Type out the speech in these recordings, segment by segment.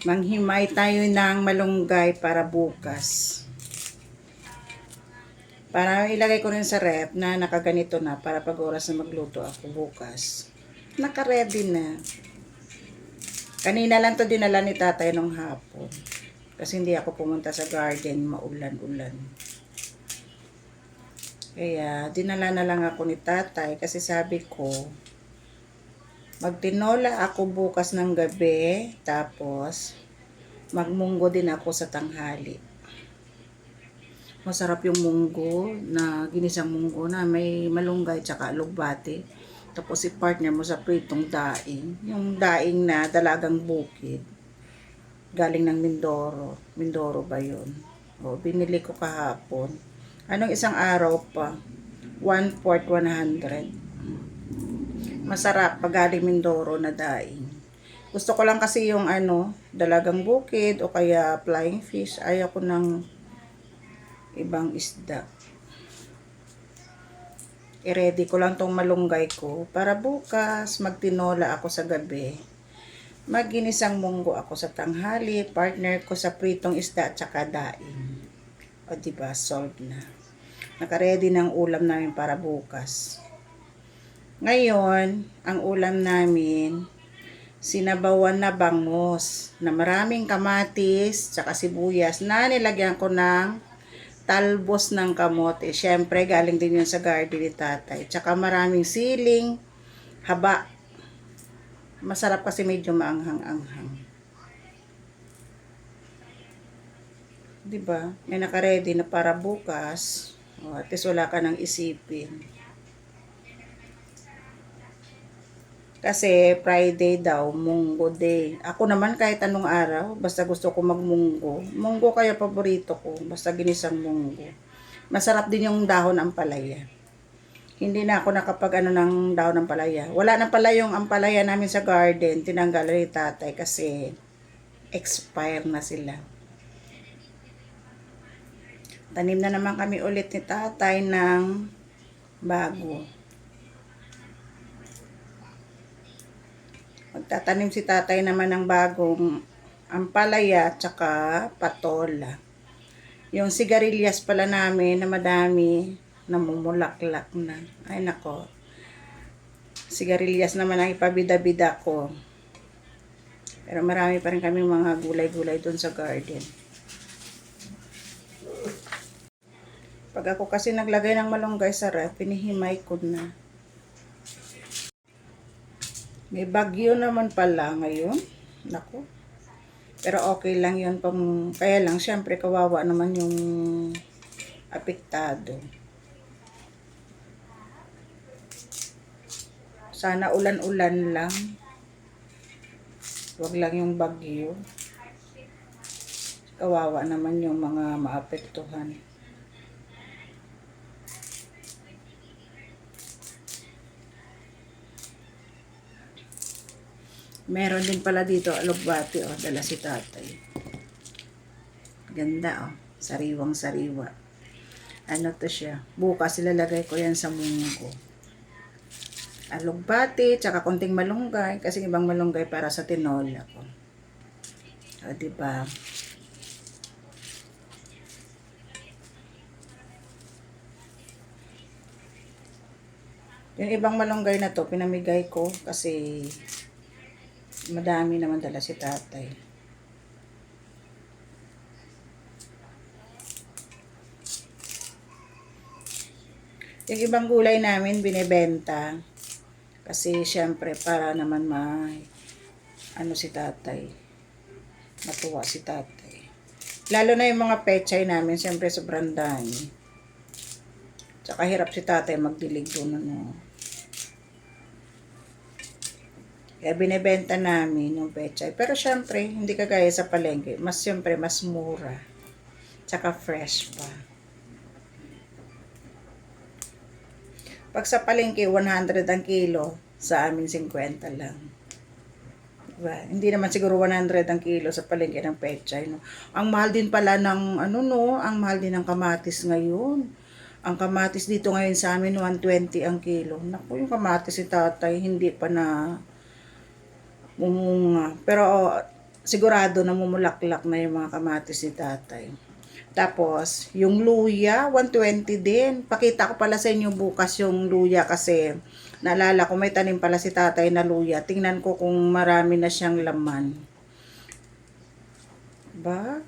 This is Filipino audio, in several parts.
Manghimay tayo ng malunggay para bukas. Para ilagay ko rin sa ref na nakaganito na para pag oras na magluto ako bukas. Naka-ready na. Kanina lang to dinala ni tatay nung hapon. Kasi hindi ako pumunta sa garden, maulan-ulan. Kaya dinala na lang ako ni tatay kasi sabi ko, magtinola ako bukas ng gabi, tapos magmunggo din ako sa tanghali. Masarap yung munggo na ginisang munggo na may malunggay tsaka alugbati. Tapos i-partner mo sa pritong daing. Yung daing na dalagang bukid. Galing ng Mindoro. Mindoro ba yun? O, binili ko kahapon. Anong isang araw pa? 1/4 100. Masarap pag galing Mindoro na daing. Gusto ko lang kasi yung dalagang bukid o kaya flying fish. Ayaw ko ng ibang isda. I-ready ko lang tong malunggay ko para bukas magtinola ako sa gabi. Maginisang munggo ako sa tanghali, partner ko sa pritong isda at saka daing. O diba, solved na. Naka-ready ng ulam namin para bukas. Ngayon, ang ulam namin, sinabawan na bangus na maraming kamatis tsaka sibuyas na nilagyan ko ng talbos ng kamote. Siyempre, galing din yun sa garden ni tatay. Tsaka maraming siling, haba. Masarap kasi medyo maanghang-anghang. Diba? May naka-ready na para bukas. O, at least wala ka nang isipin. Kasi Friday daw, munggo day. Ako naman kahit anong araw, basta gusto ko magmunggo. Munggo kaya paborito ko, basta ginisang munggo. Masarap din yung dahon ampalaya. Hindi na ako nakapag ng dahon ampalaya. Wala na pala yung ampalaya namin sa garden, tinanggal ni tatay kasi expire na sila. Tanim na naman kami ulit ni tatay ng bago. Magtatanim si tatay naman ng bagong ampalaya tsaka patola. Yung sigarilyas pala namin na madami, namumulaklak na. Ay nako. Sigarilyas naman ang ipabida-bida ko. Pero marami pa rin kami mga gulay-gulay doon sa garden. Pag ako kasi naglagay ng malunggay sa ref, pinihimay ko na. May bagyo naman pala ngayon. Nako. Pero okay lang yun. Kaya lang, syempre, kawawa naman yung apektado. Sana ulan-ulan lang. Huwag lang yung bagyo. Kawawa naman yung mga maapektuhan. Meron din pala dito alugbati, dala si tatay. Ganda, sariwang-sariwa. Ano to siya? Bukas ilalagay ko yan sa munggo. Alugbati, tsaka konting malunggay, kasi ibang malunggay para sa tinola ko. O, diba? Yung ibang malunggay na to, pinamigay ko kasi madami naman dala si tatay. Yung ibang gulay namin binebenta. Kasi syempre para naman si tatay. Matuwa si tatay. Lalo na yung mga pechay namin, syempre sobrang dami. Tsaka hirap si tatay magdilig doon Kaya binebenta namin yung pechay. Pero syempre, hindi kagaya sa palengke. Syempre, mas mura. Tsaka fresh pa. Pag sa palengke, 100 ang kilo. Sa amin, 50 lang. Diba? Hindi naman siguro 100 ang kilo sa palengke ng pechay. No? Ang mahal din pala ng, ang mahal din ng kamatis ngayon. Ang kamatis dito ngayon sa amin, 120 ang kilo. Naku, yung kamatis si tatay, hindi pa na umunga. Pero sigurado na mumulaklak na yung mga kamatis ni tatay. Tapos, yung luya, 120 din. Pakita ko pala sa inyo bukas yung luya kasi naalala ko may tanim pala si tatay na luya. Tingnan ko kung marami na siyang laman. Ba?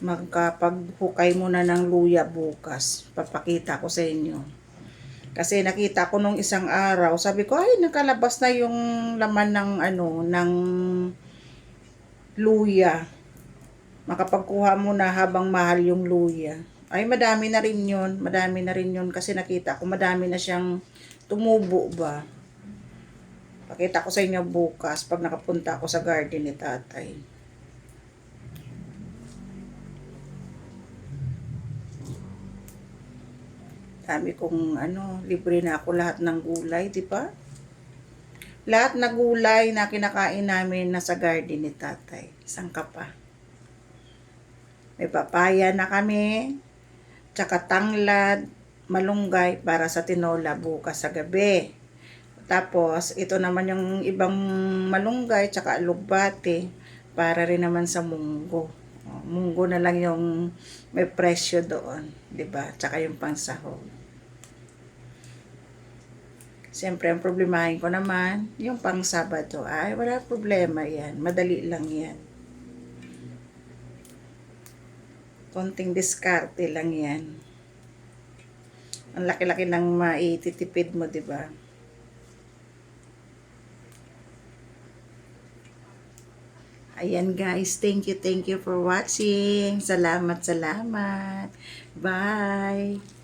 Magkapag-hukay muna ng luya bukas. Papakita ko sa inyo. Kasi nakita ko nung isang araw, sabi ko, ay, nakalabas na yung laman ng ng luya. Makapagkuha mo na habang mahal yung luya. Ay, madami na rin yun. Madami na rin yun kasi nakita ko madami na siyang tumubo ba. Pakita ko sa inyo bukas pag nakapunta ako sa garden ni tatay. Dami kong libre na ako lahat ng gulay, di ba? Lahat na gulay na kinakain namin nasa garden ni tatay. Isang pa. May papaya na kami, tsaka tanglad, malunggay para sa tinola bukas sa gabi. Tapos, ito naman yung ibang malunggay, tsaka alugbate, para rin naman sa munggo. Munggo na lang yung may presyo doon, 'di ba? Tsaka yung pansahog. Siyempre, ang problemahin ko naman, yung pang Sabado. Ay, wala problema yan. Madali lang yan. Konting diskarte lang yan. Ang laki-laki ng maititipid mo, di ba? Ayan guys, thank you for watching. Salamat. Bye!